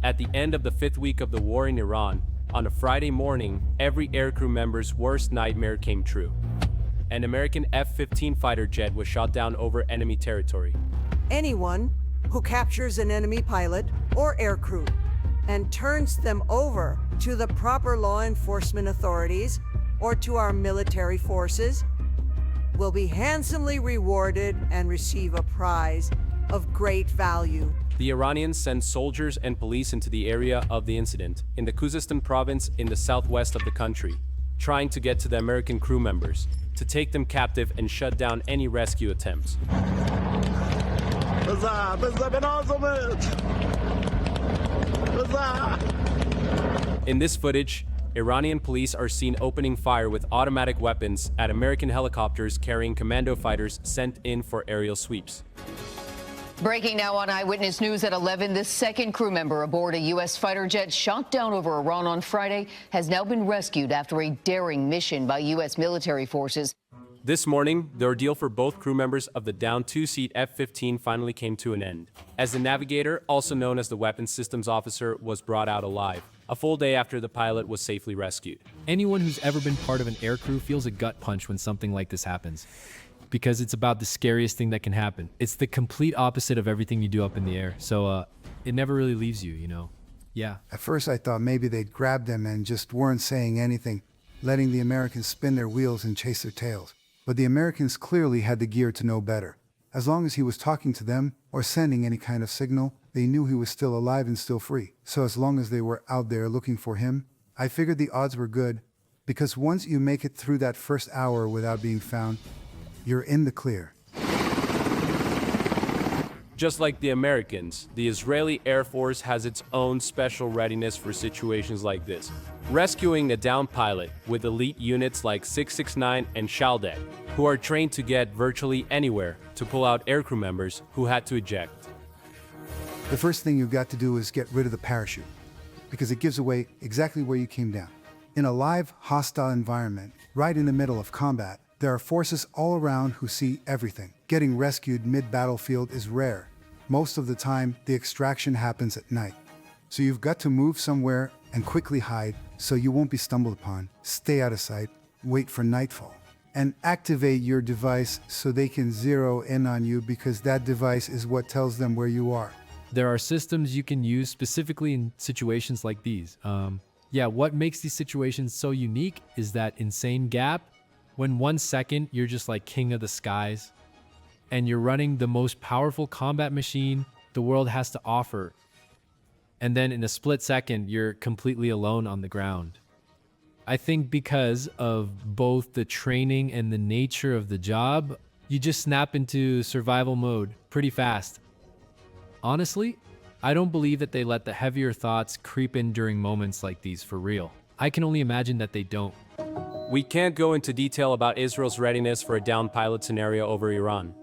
At the end of the 5th week of the war in Iran, on a Friday morning, every aircrew member's worst nightmare came true. An American F-15 fighter jet was shot down over enemy territory. Anyone who captures an enemy pilot or aircrew and turns them over to the proper law enforcement authorities or to our military forces will be handsomely rewarded and receive a prize of great value. The Iranians sent soldiers and police into the area of the incident, in the Khuzestan province in the southwest of the country, trying to get to the American crew members, to take them captive and shut down any rescue attempts. In this footage, Iranian police are seen opening fire with automatic weapons at American helicopters carrying commando fighters sent in for aerial sweeps. Breaking now on Eyewitness News at 11, the second crew member aboard a U.S. fighter jet shot down over Iran on Friday has now been rescued after a daring mission by U.S. military forces. This morning, the ordeal for both crew members of the downed two-seat F-15 finally came to an end, as the Navigator, also known as the Weapons Systems Officer, was brought out alive, a full day after the pilot was safely rescued. Anyone who's ever been part of an aircrew feels a gut punch when something like this happens, because it's about the scariest thing that can happen. It's the complete opposite of everything you do up in the air, so it never really leaves you, you know? Yeah. At first I thought maybe they'd grab them and just weren't saying anything, letting the Americans spin their wheels and chase their tails. But the Americans clearly had the gear to know better. As long as he was talking to them or sending any kind of signal, they knew he was still alive and still free. So as long as they were out there looking for him, I figured the odds were good, because once you make it through that first hour without being found, you're in the clear. Just like the Americans, the Israeli Air Force has its own special readiness for situations like this, rescuing a downed pilot with elite units like 669 and Shaldet, who are trained to get virtually anywhere to pull out aircrew members who had to eject. The first thing you've got to do is get rid of the parachute, because it gives away exactly where you came down. In a live, hostile environment, right in the middle of combat, there are forces all around who see everything. Getting rescued mid-battlefield is rare. Most of the time, the extraction happens at night. So you've got to move somewhere and quickly hide so you won't be stumbled upon. Stay out of sight, wait for nightfall, and activate your device so they can zero in on you, because that device is what tells them where you are. There are systems you can use specifically in situations like these. What makes these situations so unique is that insane gap when 1 second you're just like king of the skies and you're running the most powerful combat machine the world has to offer. And then in a split second, you're completely alone on the ground. I think because of both the training and the nature of the job, you just snap into survival mode pretty fast. Honestly, I don't believe that they let the heavier thoughts creep in during moments like these for real. I can only imagine that they don't. We can't go into detail about Israel's readiness for a downed pilot scenario over Iran.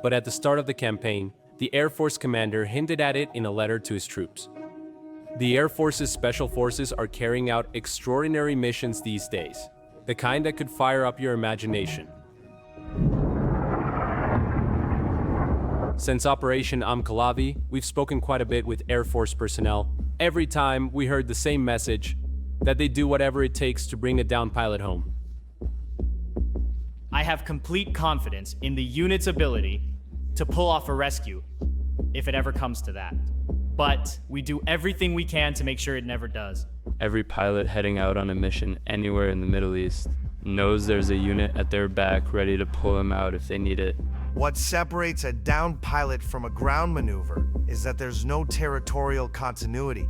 But at the start of the campaign, the Air Force commander hinted at it in a letter to his troops. The Air Force's special forces are carrying out extraordinary missions these days, the kind that could fire up your imagination. Since Operation Amkalavi, we've spoken quite a bit with Air Force personnel. Every time we heard the same message, that they do whatever it takes to bring a downed pilot home. I have complete confidence in the unit's ability to pull off a rescue, if it ever comes to that. But we do everything we can to make sure it never does. Every pilot heading out on a mission anywhere in the Middle East knows there's a unit at their back ready to pull them out if they need it. What separates a downed pilot from a ground maneuver is that there's no territorial continuity.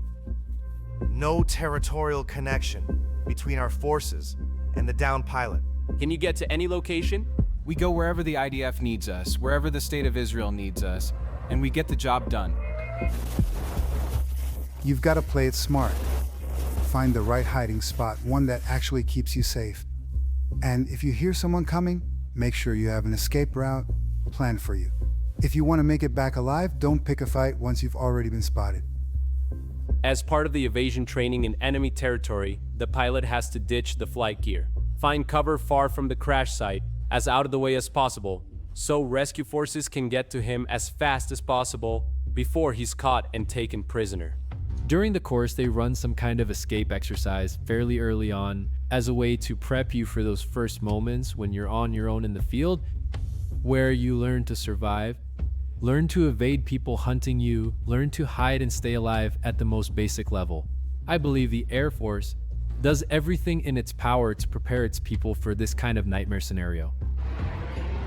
No territorial connection between our forces and the downed pilot. Can you get to any location? We go wherever the IDF needs us, wherever the state of Israel needs us, and we get the job done. You've got to play it smart. Find the right hiding spot, one that actually keeps you safe. And if you hear someone coming, make sure you have an escape route planned for you. If you want to make it back alive, don't pick a fight once you've already been spotted. As part of the evasion training in enemy territory, the pilot has to ditch the flight gear, find cover far from the crash site, as out of the way as possible, so rescue forces can get to him as fast as possible before he's caught and taken prisoner. During the course, they run some kind of escape exercise fairly early on as a way to prep you for those first moments when you're on your own in the field, where you learn to survive, learn to evade people hunting you, learn to hide and stay alive at the most basic level. I believe the Air Force does everything in its power to prepare its people for this kind of nightmare scenario.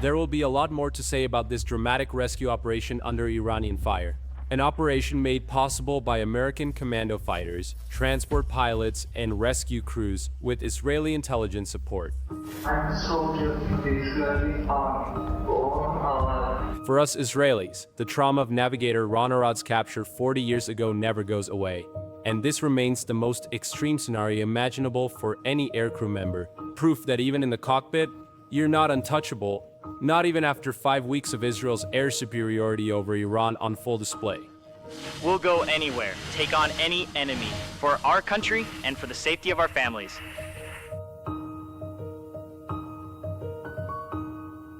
There will be a lot more to say about this dramatic rescue operation under Iranian fire. An operation made possible by American commando fighters, transport pilots, and rescue crews with Israeli intelligence support. I'm soldier of the Israeli army, born alive. For us Israelis, the trauma of Navigator Ronarod's capture 40 years ago never goes away. And this remains the most extreme scenario imaginable for any aircrew member. Proof that even in the cockpit, you're not untouchable, not even after 5 weeks of Israel's air superiority over Iran on full display. We'll go anywhere, take on any enemy, for our country and for the safety of our families.